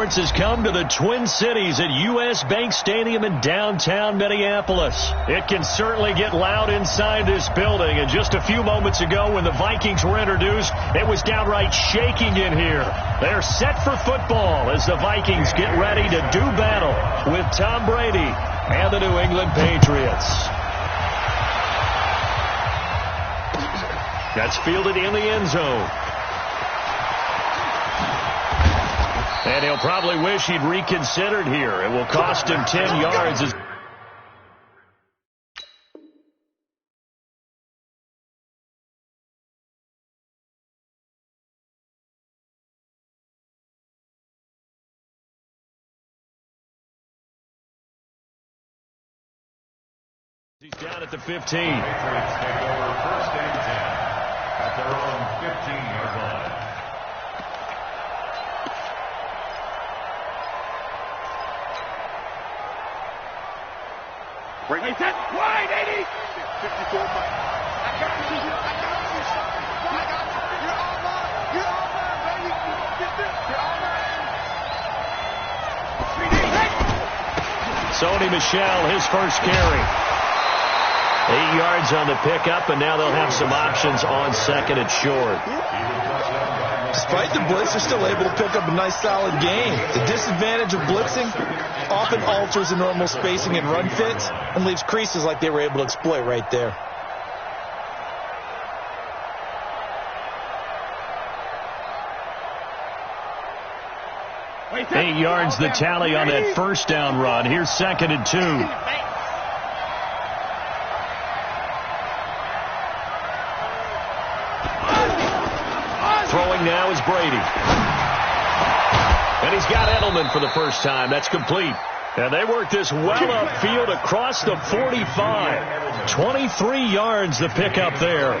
Has come to the Twin Cities at U.S. Bank Stadium in downtown Minneapolis. It can certainly get loud inside this building, and just a few moments ago when the Vikings were introduced, it was downright shaking in here. They're set for football as the Vikings get ready to do battle with Tom Brady and the New England Patriots. That's fielded in the end zone. And he'll probably wish he'd reconsidered here. It will cost him 10 yards. He's down at the 15. Patriots take over first and 10 at their own 15-yard line. Bring it set. Wide 80. 54. I got you. You're all mine. You're all mine, baby. You're all mine. Sony Michel, his first carry. 8 yards on the pickup, and now they'll have some options on second and short. Despite the blitz, they're still able to pick up a nice solid gain. The disadvantage of blitzing often alters the normal spacing and run fits and leaves creases like they were able to exploit right there. Eight yards the tally on that first down run. Here's second and 2. Throwing now is Brady. And he's got Edelman for the first time. That's complete. And they work this well upfield across the 45. 23 yards the pickup there.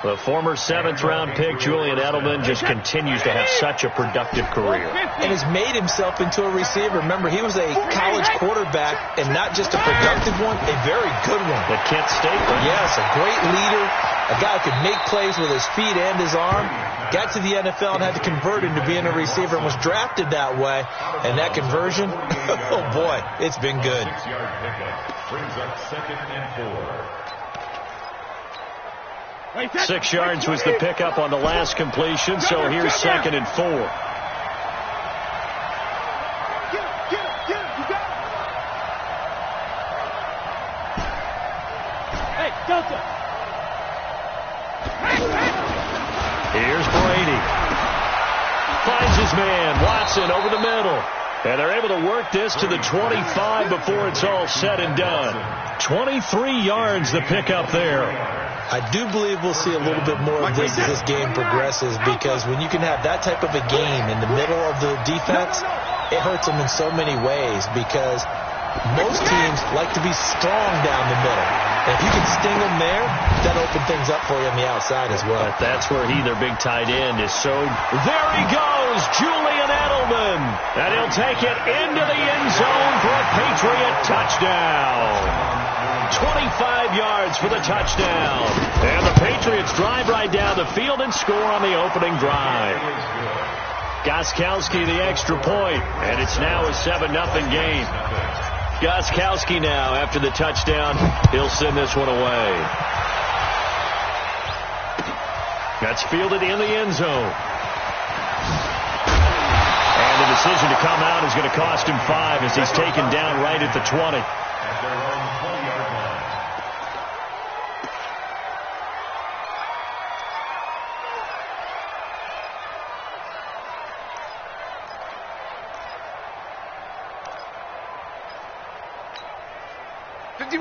The former 7th-round pick, Julian Edelman, just continues to have such a productive career. And has made himself into a receiver. Remember, he was a college quarterback, and not just a productive one, a very good one. At Kent State, right? Yes, a great leader, a guy who could make plays with his feet and his arm. Got to the NFL and had to convert into being a receiver and was drafted that way. And that conversion, oh boy, it's been good. 6-yard pickup brings up second and 4. 6 yards was the pickup on the last completion, so here's second and 4. Here's Brady. Finds his man, Watson, over the middle. And they're able to work this to the 25 before it's all said and done. 23 yards the pickup there. I do believe we'll see a little bit more of this as this game progresses, because when you can have that type of a game in the middle of the defense, it hurts them in so many ways, because most teams like to be strong down the middle. And if you can sting them there, that opens things up for you on the outside as well. But that's where their big tight end, is so... There he goes, Julian Edelman. And he'll take it into the end zone for a Patriot touchdown. 25 yards for the touchdown. And the Patriots drive right down the field and score on the opening drive. Gostkowski the extra point, and it's now a 7-0 game. Gostkowski now, after the touchdown, he'll send this one away. That's fielded in the end zone. And the decision to come out is going to cost him 5 as he's taken down right at the 20. At their own 20-yard line.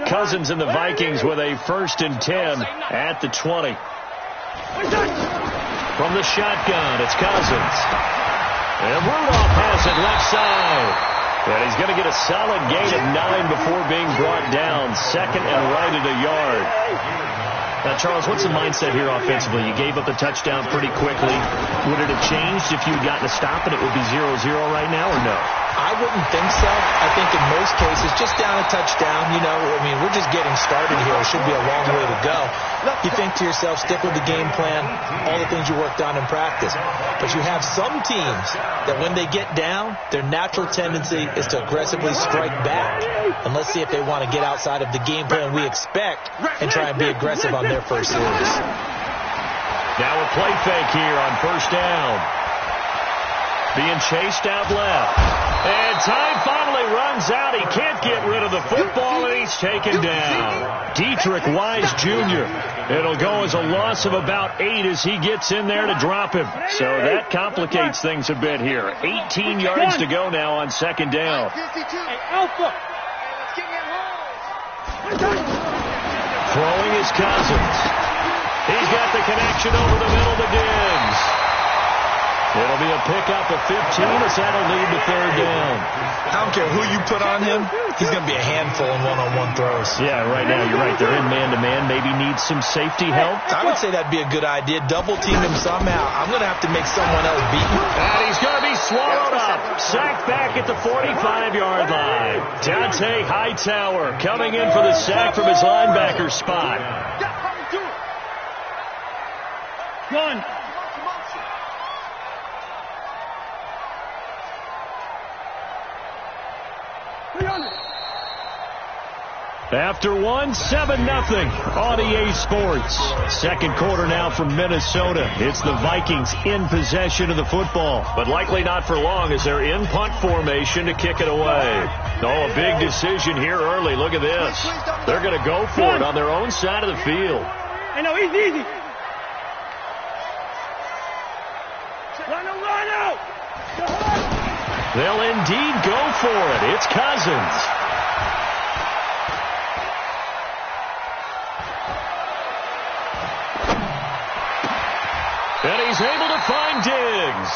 Cousins and the Vikings with a 1st and 10 at the 20. From the shotgun, it's Cousins. And Rudolph has it left side. And he's going to get a solid gain of 9 before being brought down. 2nd and right at a yard. Now, Charles, what's the mindset here offensively? You gave up the touchdown pretty quickly. Would it have changed if you had gotten a stop and it would be 0-0 right now, or no? I wouldn't think so. I think in most cases, just down a touchdown, you know, I mean, we're just getting started here. It should be a long way to go. You think to yourself, stick with the game plan, all the things you worked on in practice. But you have some teams that when they get down, their natural tendency is to aggressively strike back. And let's see if they want to get outside of the game plan we expect and try and be aggressive on their first series. Now a play fake here on first down. Being chased out left. And time finally runs out. He can't get rid of the football, and he's taken down. DkWallz Jr. It'll go as a loss of about 8 as he gets in there to drop him. So that complicates things a bit here. 18 yards to go now on second down. Throwing is Cousins. He's got the connection over the middle to Diggs. It'll be a pickup of 15 as that'll lead to third down. I don't care who you put on him. He's going to be a handful in one-on-one throws. Yeah, right now you're right. They're in man-to-man. Maybe needs some safety help. I would say that'd be a good idea. Double team him somehow. I'm going to have to make someone else beat him. And he's going to be swallowed up. Sacked back at the 45-yard line. Dante Hightower coming in for the sack from his linebacker spot. Gun. After one, 7-0 on EA Sports. Second quarter now from Minnesota. It's the Vikings in possession of the football, but likely not for long as they're in punt formation to kick it away. Oh, a big decision here early. Look at this. They're going to go for it on their own side of the field. I know, easy. Run out. They'll indeed go for it. It's Cousins. And he's able to find Diggs.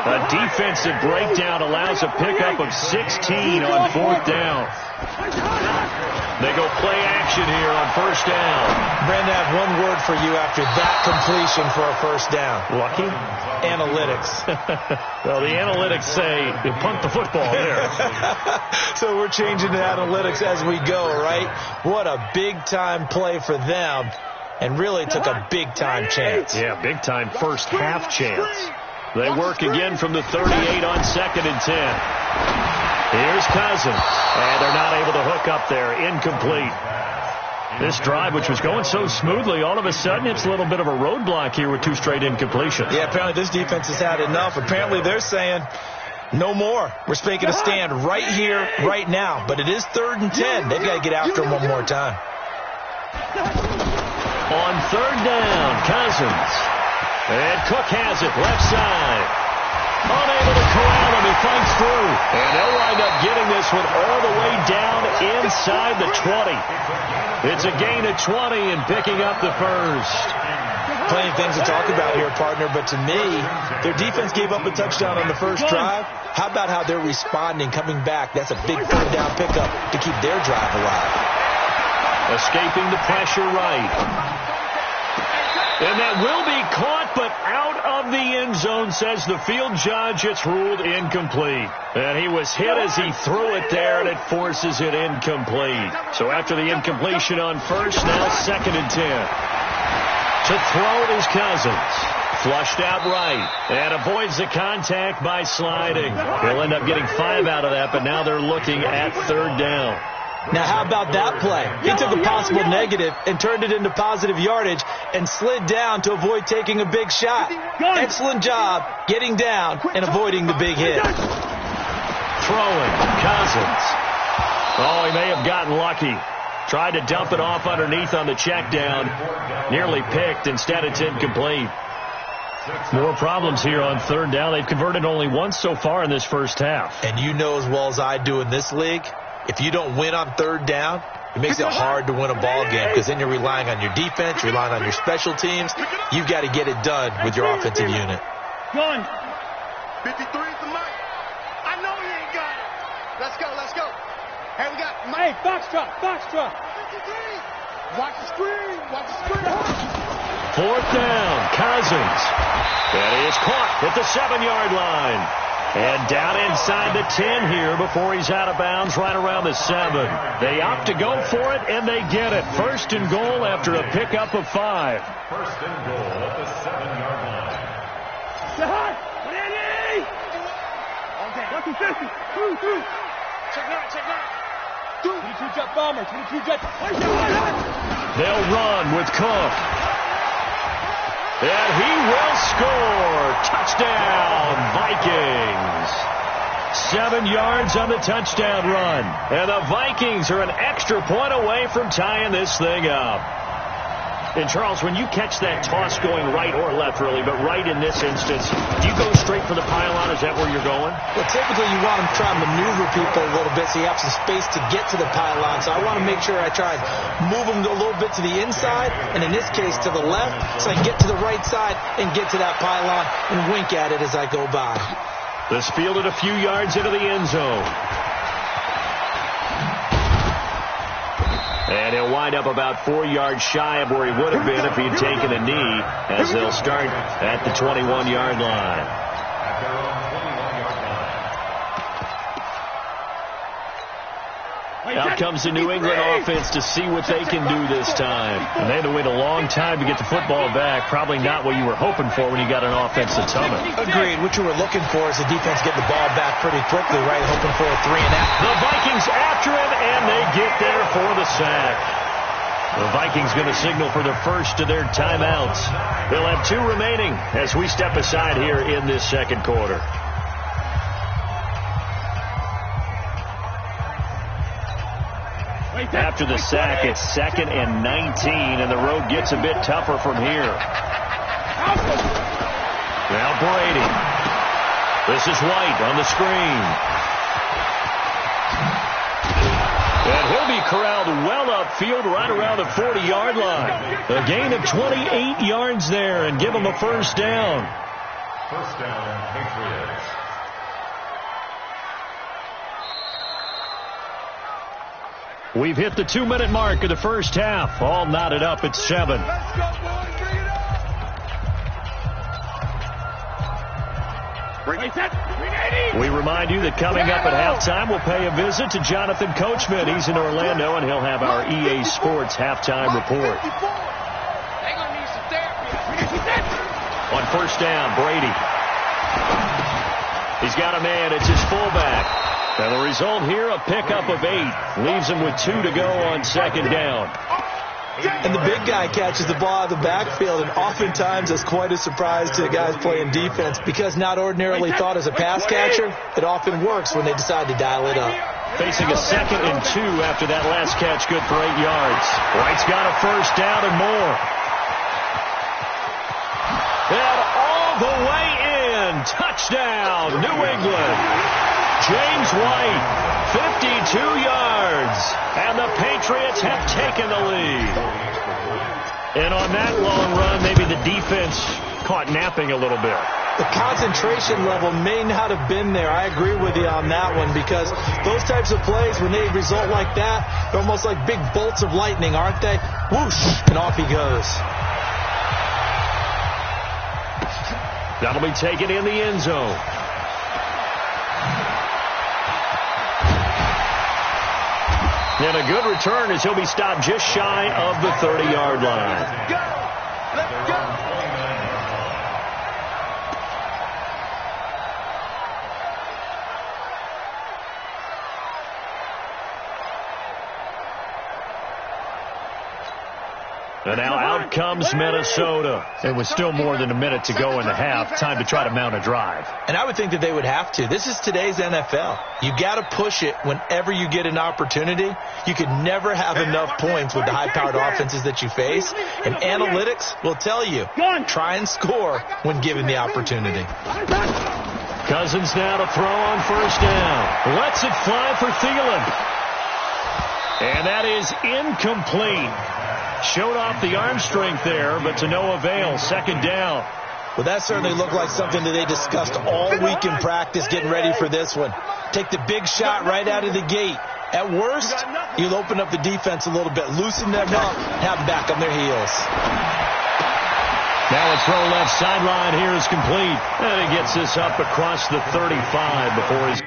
A defensive breakdown allows a pickup of 16 on fourth down. They go play action here on first down. Brandon, I have one word for you after that completion for a first down. Lucky? Analytics. Well, the analytics say you punt the football there. So we're changing the analytics as we go, right? What a big-time play for them. And really took a big-time chance. Yeah, big-time first-half chance. They work again from the 38 on second and 10. Here's Cousins. And they're not able to hook up there. Incomplete. This drive, which was going so smoothly, all of a sudden it's a little bit of a roadblock here with 2 straight incompletions. Yeah, apparently this defense has had enough. Apparently they're saying no more. We're making a stand right here, right now. But it is 3rd and 10. They've got to get after him one more time. On third down, Cousins. And Cook has it, left side. Unable to corral him, he fights through. And they'll wind up getting this one all the way down inside the 20. It's a gain of 20 and picking up the first. Plenty of things to talk about here, partner, but to me, their defense gave up a touchdown on the first drive. How about how they're responding, coming back? That's a big third down pickup to keep their drive alive. Escaping the pressure right. And that will be caught, but out of the end zone, says the field judge. It's ruled incomplete. And he was hit as he threw it there, and it forces it incomplete. So after the incompletion on first, now second and 10. To throw is Cousins. Flushed out right. And avoids the contact by sliding. He'll end up getting 5 out of that, but now they're looking at third down. Now, how about that play? He took a possible negative and turned it into positive yardage and slid down to avoid taking a big shot. Excellent job getting down and avoiding the big hit. Throwing, Cousins. Oh, he may have gotten lucky. Tried to dump it off underneath on the check down. Nearly picked. Instead, it's incomplete. More problems here on third down. They've converted only once so far in this first half. And you know as well as I do in this league, if you don't win on third down, it makes it hard to win a ball game because then you're relying on your defense, you're relying on your special teams. You've got to get it done with your offensive unit. Gun. 53 is the mic. I know he ain't got it. Let's go. Hey, we got Mike. Foxtrot. 53. Watch the screen. Fourth down, Cousins. And he is caught at the 7-yard line. And down inside the 10 here before he's out of bounds right around the 7. They opt to go for it, and they get it. First and goal after a pickup of 5. First and goal at the 7-yard line. They'll run with Cook. And he will score. Touchdown, Vikings. 7 yards on the touchdown run. And the Vikings are an extra point away from tying this thing up. And, Charles, when you catch that toss going right or left, really, but right in this instance, do you go straight for the pylon? Is that where you're going? Well, typically you want to try and maneuver people a little bit so you have some space to get to the pylon. So I want to make sure I try and move them a little bit to the inside, and in this case to the left, so I can get to the right side and get to that pylon and wink at it as I go by. This fielded a few yards into the end zone. And he'll wind up about 4 yards shy of where he would have been if he'd taken a knee, as they'll start at the 21-yard line. Out comes the New England offense to see what they can do this time. And they had to wait a long time to get the football back. Probably not what you were hoping for when you got an offensive tunnel. Agreed. What you were looking for is the defense getting the ball back pretty quickly, right? Hoping for a 3-and-out. The Vikings after him, and they get there for the sack. The Vikings going to signal for the first of their timeouts. They'll have 2 remaining as we step aside here in this second quarter. After the sack, it's 2nd and 19, and the road gets a bit tougher from here. Now Brady. This is White on the screen. And he'll be corralled well upfield right around the 40-yard line. A gain of 28 yards there and give him a first down. First down, Patriots. We've hit the 2-minute mark of the first half. All knotted up at 7. Let's go, boys. Bring it up. We remind you that coming up at halftime, we'll pay a visit to Jonathan Coachman. He's in Orlando, and he'll have our EA Sports halftime report. On first down, Brady. He's got a man. It's his fullback. And the result here, a pickup of 8. Leaves him with 2 to go on second down. And the big guy catches the ball out of the backfield, and oftentimes it's quite a surprise to the guys playing defense because not ordinarily thought as a pass catcher, it often works when they decide to dial it up. Facing a 2nd and 2 after that last catch, good for 8 yards. Wright's got a first down and more. And all the way in. Touchdown, New England. James White, 52 yards, and the Patriots have taken the lead. And on that long run, maybe the defense caught napping a little bit. The concentration level may not have been there. I agree with you on that one because those types of plays, when they result like that, they're almost like big bolts of lightning, aren't they? Whoosh, and off he goes. That'll be taken in the end zone. And a good return as he'll be stopped just shy of the 30-yard line. Let's go. And now out comes Minnesota. It was still more than a minute to go in the half. Time to try to mount a drive. And I would think that they would have to. This is today's NFL. You got to push it whenever you get an opportunity. You could never have enough points with the high-powered offenses that you face. And analytics will tell you, try and score when given the opportunity. Cousins now to throw on first down. Lets it fly for Thielen. And that is incomplete. Showed off the arm strength there, but to no avail. Second down. Well, that certainly looked like something that they discussed all week in practice getting ready for this one. Take the big shot right out of the gate. At worst, you'll open up the defense a little bit, loosen them up, have them back on their heels. Now a throw left sideline here is complete. And he gets this up across the 35 before he's...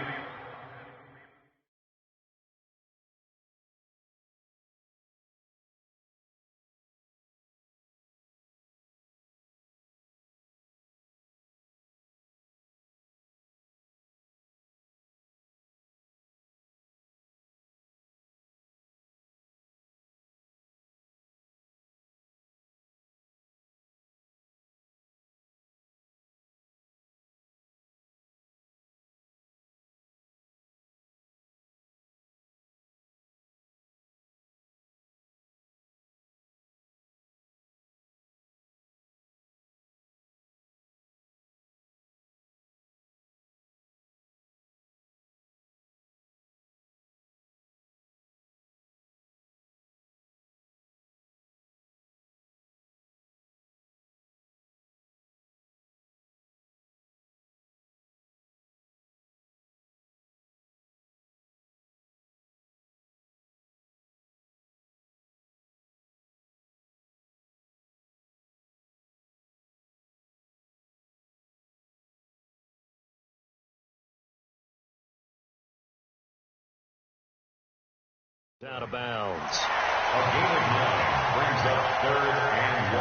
out of bounds. A gain of 9 brings up 3rd and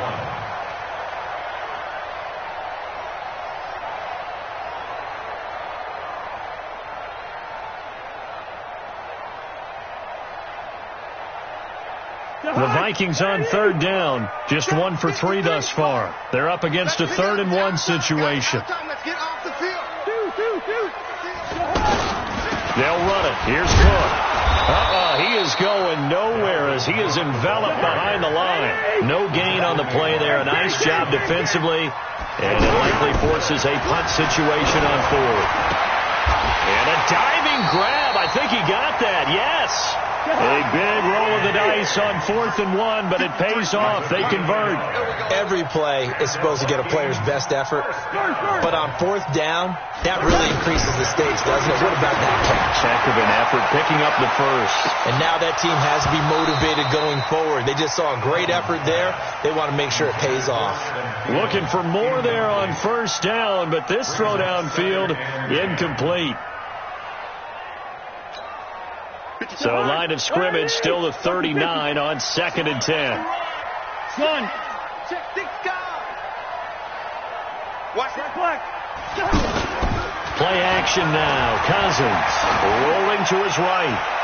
1. The Vikings on 3rd down. Just 1 for 3 thus far. They're up against a 3rd and 1 situation. They'll run it. Here's Cook. He is going nowhere as he is enveloped behind the line. No gain on the play there. A nice job defensively. And it likely forces a punt situation on 4th. And a diving grab. I think he got that. Yes. A big roll of the dice on 4th and 1, but it pays off. They convert. Every play is supposed to get a player's best effort, but on 4th down, that really increases the stakes, doesn't it? What about that catch? Heck of an effort, picking up the first. And now that team has to be motivated going forward. They just saw a great effort there. They want to make sure it pays off. Looking for more there on 1st down, but this throw downfield incomplete. So line of scrimmage still the 39 on 2nd and 10. Son. Check 6 guys. Watch that flag. Play action now. Cousins rolling to his right.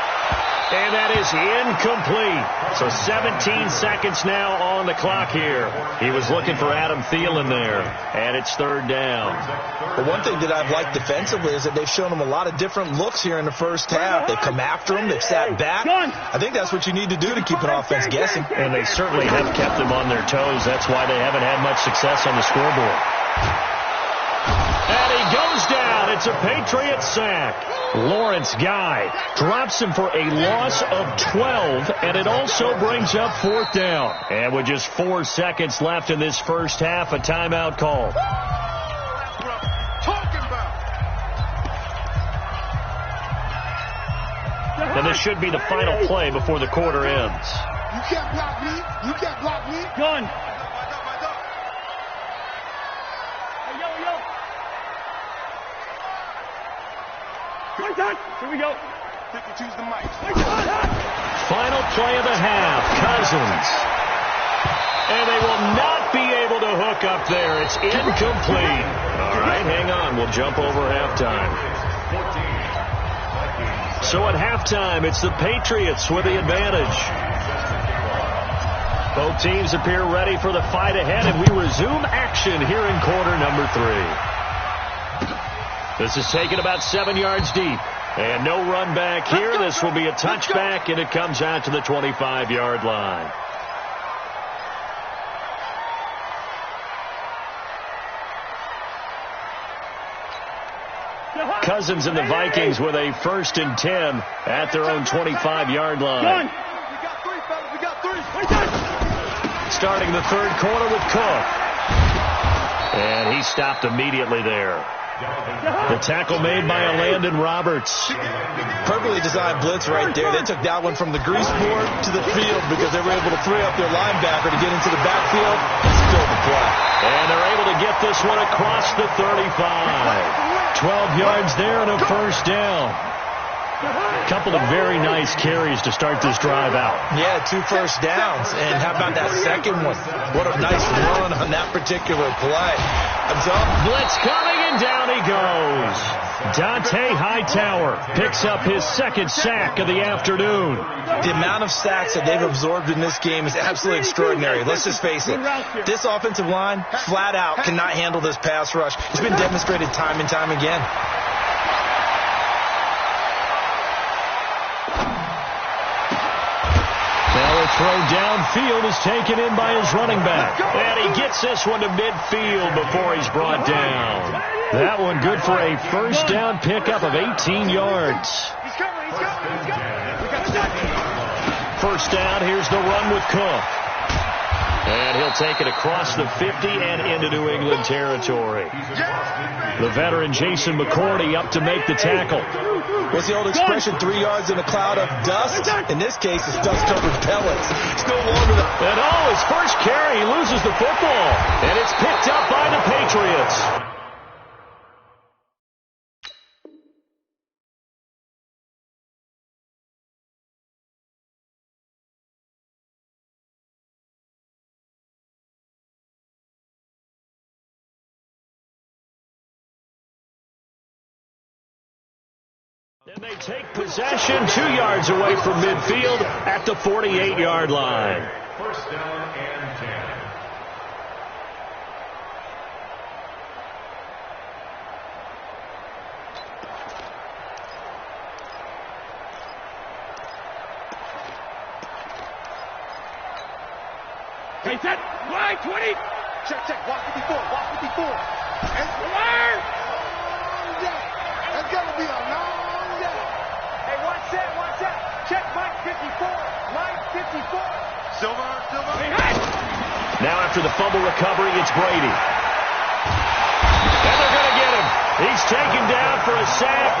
And that is incomplete. So 17 seconds now on the clock here. He was looking for Adam Thielen there. And it's 3rd down. But one thing that I've liked defensively is that they've shown him a lot of different looks here in the first half. They've come after him. They've sat back. I think that's what you need to do to keep an offense guessing. And they certainly have kept them on their toes. That's why they haven't had much success on the scoreboard. And he goes down. It's a Patriot sack. Lawrence Guy drops him for a loss of 12, and it also brings up 4th down. And with just 4 seconds left in this first half, a timeout call. That's what I'm talking about. And this should be the final play before the quarter ends. You can't block me. You can't block me. Gun. Here we go. Pick and choose the mic. Final play of the half. Cousins. And they will not be able to hook up there. It's incomplete. All right, hang on. We'll jump over halftime. So at halftime, it's the Patriots with the advantage. Both teams appear ready for the fight ahead, and we resume action here in quarter number 3. This is taken about 7 yards deep. And no run back here. This will be a touchback, and it comes out to the 25-yard line. Cousins and the Vikings with a 1st and 10 at their own 25-yard line. We got 3. Starting the 3rd quarter with Cook. And he stopped immediately there. The tackle made by Landon Roberts. Perfectly designed blitz right there. They took that one from the grease board to the field because they were able to free up their linebacker to get into the backfield and still the play. And they're able to get this one across the 35. 12 yards there and a first down. A couple of very nice carries to start this drive out. Yeah, 2 first downs. And how about that second one? What a nice run on that particular play. Blitz coming, and down he goes. Dante Hightower picks up his second sack of the afternoon. The amount of sacks that they've absorbed in this game is absolutely extraordinary. Let's just face it. This offensive line, flat out, cannot handle this pass rush. It's been demonstrated time and time again. Throw downfield is taken in by his running back. And he gets this one to midfield before he's brought down. That one good for a first down pickup of 18 yards. First down, here's the run with Cook. And he'll take it across the 50 and into New England territory. The veteran Jason McCourty up to make the tackle. What's the old expression, 3 yards in a cloud of dust? In this case, it's dust-covered pellets. It's no longer the... And his first carry, he loses the football. And it's picked up by the Patriots. And they take possession 2 yards away from midfield at the 48-yard line. First down and 10. Hey, set, line 20. Check, walk 54, walk 54. And fire! That's going to be a long day. Hey, one set. Check, Mike 54. Mike 54. Silver. Hey. Now after the fumble recovery, it's Brady. And they're going to get him. He's taken down for a sack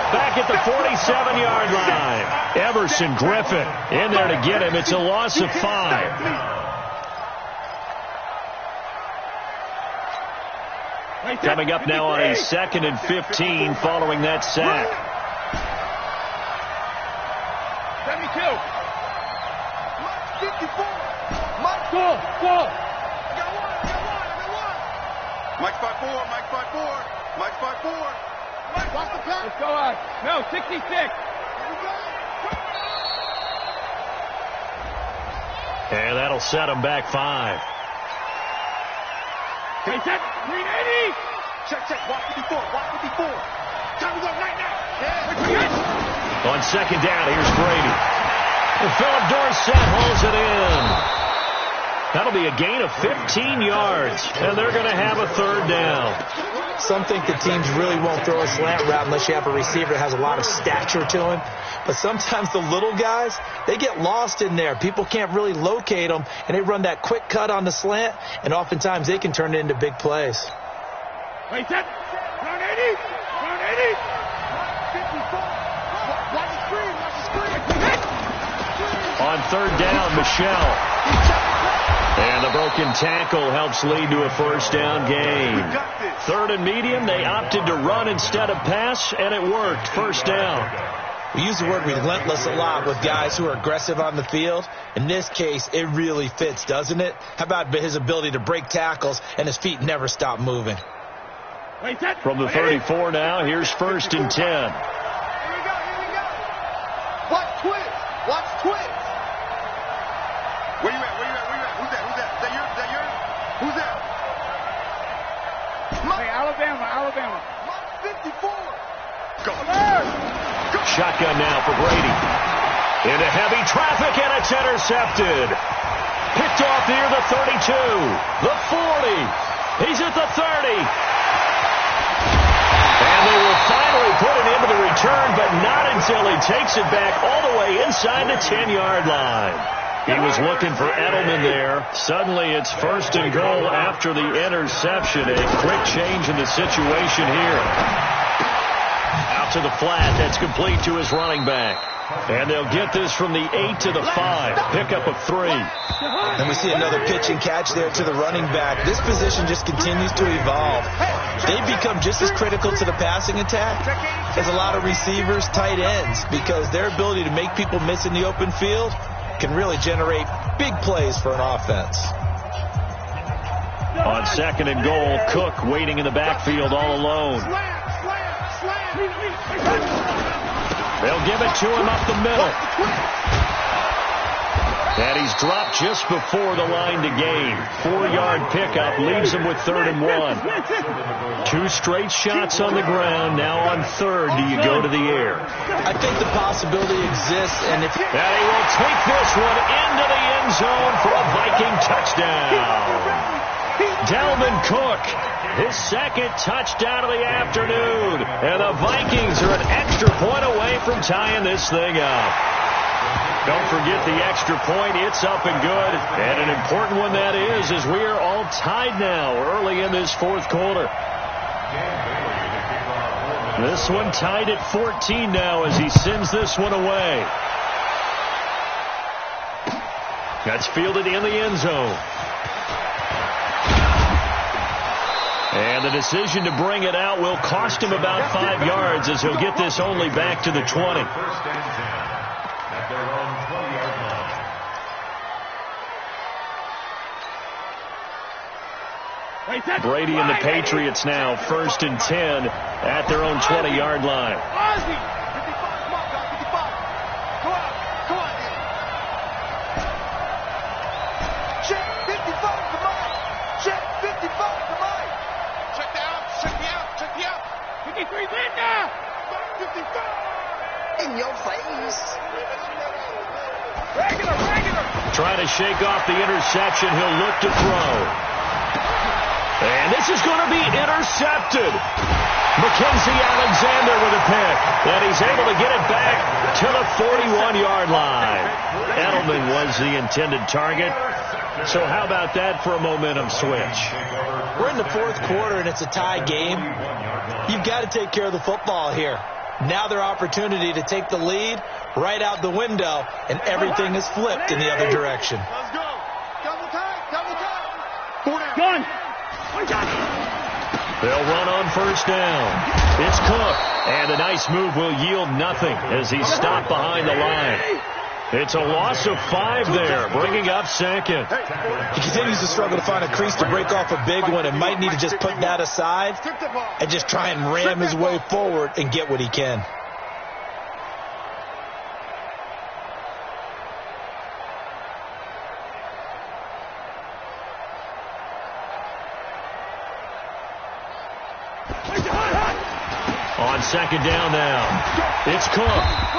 back at the 47-yard line. Everson Griffin in there to get him. It's a loss of 5. Coming up now on a 2nd and 15 following that sack. 72. Mike 54. Mike, go. I got one. Mike 54. Mike 54. Mike, watch the pass. Let's go on. No, 66. And that'll set him back 5. Okay, set. 380. Check. Walk 54. Time to go right now. Yeah. On second down, here's Brady. And Philip Dorsett hauls it in. That'll be a gain of 15 yards. And they're going to have a third down. Some think that teams really won't throw a slant route unless you have a receiver that has a lot of stature to him. But sometimes the little guys, they get lost in there. People can't really locate them, and they run that quick cut on the slant, and oftentimes they can turn it into big plays. Wait, set. Run 80. Run 80. 54. Watch the screen. On third down, Michelle. And the broken tackle helps lead to a first down gain. 3rd and medium, they opted to run instead of pass, and it worked. First down. We use the word relentless a lot with guys who are aggressive on the field. In this case, it really fits, doesn't it? How about his ability to break tackles and his feet never stop moving? From the 34 now, here's 1st and 10. Here we go. Watch twist. Where you at? Who's that? Is that yours? Who's that? Hey, Alabama. 54. Go. Shotgun now for Brady. Into heavy traffic, and it's intercepted. Picked off near the 32. The 40. He's at the 30. And they will finally put it into the return, but not until he takes it back all the way inside the 10-yard line. He was looking for Edelman there. Suddenly it's 1st and goal after the interception. A quick change in the situation here. Out to the flat. That's complete to his running back. And they'll get this from the 8 to the 5. Pickup of 3. And we see another pitch and catch there to the running back. This position just continues to evolve. They've become just as critical to the passing attack as a lot of receivers, tight ends, because their ability to make people miss in the open field can really generate big plays for an offense. On 2nd and goal, Cook waiting in the backfield all alone. They'll give it to him up the middle. And he's dropped just before the line to gain. 4-yard pickup leaves him with 3rd and 1. 2 straight shots on the ground. Now on 3rd, do you go to the air? I think the possibility exists. And if he will take this one into the end zone for a Viking touchdown. Dalvin Cook, his 2nd touchdown of the afternoon. And the Vikings are an extra point away from tying this thing up. Don't forget the extra point. It's up and good. And an important one that is, as we are all tied now early in this 4th quarter. This one tied at 14 now as he sends this one away. That's fielded in the end zone. And the decision to bring it out will cost him about 5 yards as he'll get this only back to the 20. Brady and the Patriots now 1st and 10 at their own 20-yard line. In your face. Trying to shake off the interception. He'll look to throw. And this is going to be intercepted. Mackenzie Alexander with a pick. And he's able to get it back to the 41-yard line. Edelman was the intended target. So how about that for a momentum switch? We're in the 4th quarter and it's a tie game. You've got to take care of the football here. Now their opportunity to take the lead right out the window, and everything is flipped in the other direction. Let's go. Double time. 4 down. Gun. They'll run on 1st down. It's Cook, and a nice move will yield nothing as he's stopped behind the line. It's a loss of 5 there, bringing up 2nd. He continues to struggle to find a crease to break off a big one and might need to just put that aside and just try and ram his way forward and get what he can. On 2nd down now, it's Cook.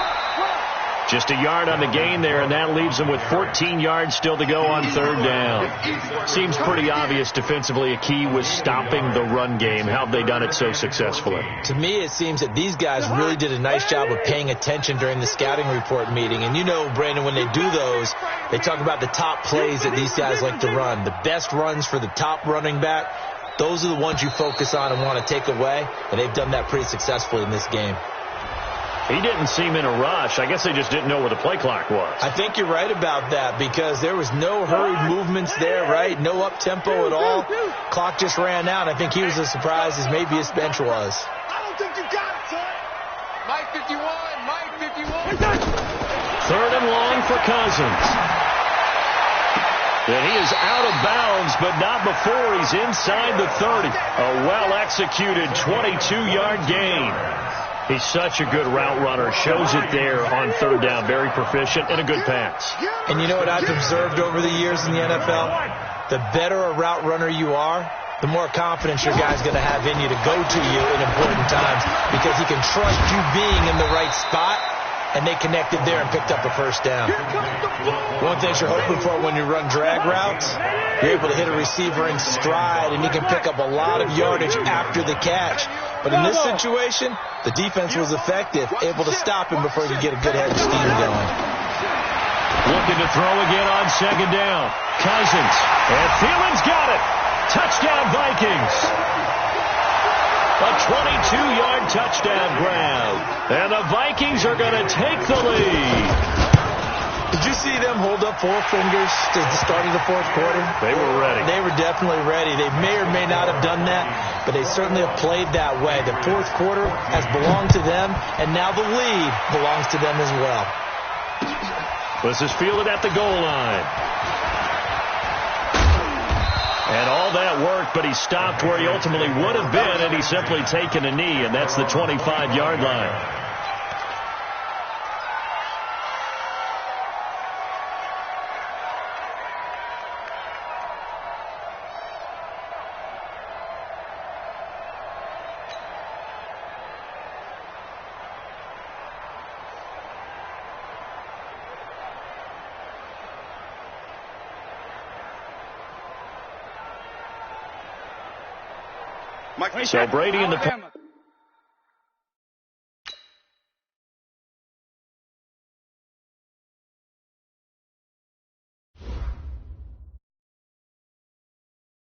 Just a yard on the gain there, and that leaves him with 14 yards still to go on 3rd down. Seems pretty obvious defensively a key was stopping the run game. How have they done it so successfully? To me, it seems that these guys really did a nice job of paying attention during the scouting report meeting. And you know, Brandon, when they do those, they talk about the top plays that these guys like to run. The best runs for the top running back, those are the ones you focus on and want to take away. And they've done that pretty successfully in this game. He didn't seem in a rush. I guess they just didn't know where the play clock was. I think you're right about that because there was no hurried movements there, right? No up-tempo at all. Clock just ran out. I think he was as surprised as maybe his bench was. I don't think you got it, son. Mike 51, Mike 51. 3rd and long for Cousins. And he is out of bounds, but not before he's inside the 30. A well-executed 22-yard gain. He's such a good route runner. Shows it there on 3rd down. Very proficient and a good pass. And you know what I've observed over the years in the NFL? The better a route runner you are, the more confidence your guy's going to have in you to go to you in important times because he can trust you being in the right spot, and they connected there and picked up a 1st down. One thing you're hoping for when you run drag routes, you're able to hit a receiver in stride, and he can pick up a lot of yardage after the catch. But in this situation, the defense was effective, able to stop him before he could get a good head of steam going. Looking to throw again on second down. Cousins. And Thielen's got it. Touchdown, Vikings. A 22-yard touchdown grab. And the Vikings are going to take the lead. Did you see them hold up four fingers to the start of the fourth quarter? They were ready. They were definitely ready. They may or may not have done that, but they certainly have played that way. The fourth quarter has belonged to them, and now the lead belongs to them as well. This is fielded at the goal line. And all that worked, but he stopped where he ultimately would have been, and he's simply taken a knee, and that's the 25-yard line. So Brady in the